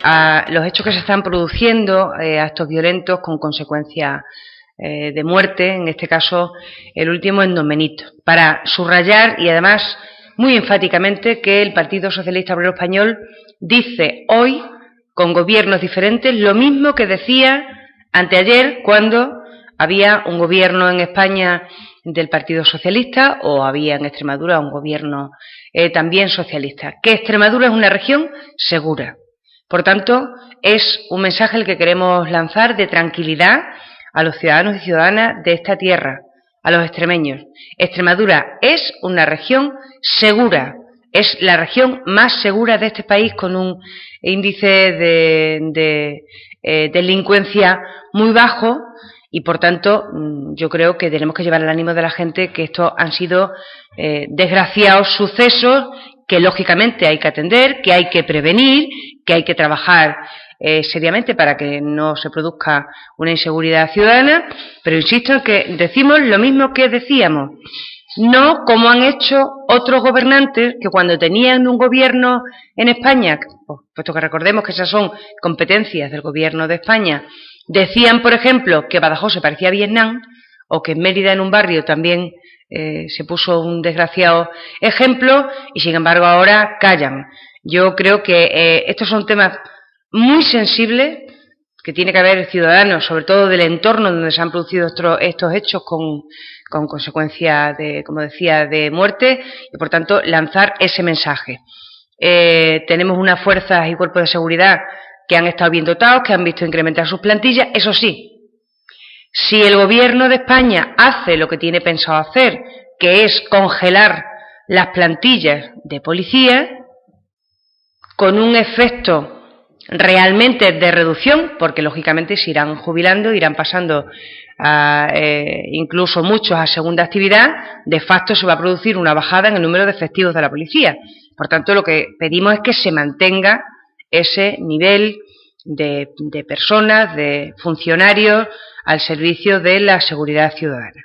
a los hechos que se están produciendo, actos violentos con consecuencias de muerte, en este caso el último en Don Benito, para subrayar y además muy enfáticamente que el Partido Socialista Obrero Español dice hoy, con gobiernos diferentes, lo mismo que decía anteayer cuando había un gobierno en España del Partido Socialista o había en Extremadura un gobierno también socialista, que Extremadura es una región segura. Por tanto, es un mensaje el que queremos lanzar de tranquilidad a los ciudadanos y ciudadanas de esta tierra, a los extremeños. Extremadura es una región segura, es la región más segura de este país con un índice de delincuencia muy bajo y, por tanto, yo creo que tenemos que llevar al ánimo de la gente que estos han sido desgraciados sucesos que, lógicamente, hay que atender, que hay que prevenir, que hay que trabajar seriamente para que no se produzca una inseguridad ciudadana, pero insisto en que decimos lo mismo que decíamos, no como han hecho otros gobernantes que cuando tenían un gobierno en España, puesto que recordemos que esas son competencias del gobierno de España, decían, por ejemplo, que Badajoz se parecía a Vietnam o que en Mérida, en un barrio, también se puso un desgraciado ejemplo y, sin embargo, ahora callan. Yo creo que estos son temas muy sensibles que tiene que haber ciudadanos, sobre todo del entorno donde se han producido estos hechos con consecuencias de, como decía, de muerte y, por tanto, lanzar ese mensaje. Tenemos unas fuerzas y cuerpos de seguridad que han estado bien dotados, que han visto incrementar sus plantillas. Eso sí, si el Gobierno de España hace lo que tiene pensado hacer, que es congelar las plantillas de policía, con un efecto realmente de reducción, porque lógicamente se irán jubilando, irán pasando incluso muchos a segunda actividad, de facto se va a producir una bajada en el número de efectivos de la policía. Por tanto, lo que pedimos es que se mantenga ese nivel de personas, de funcionarios al servicio de la seguridad ciudadana.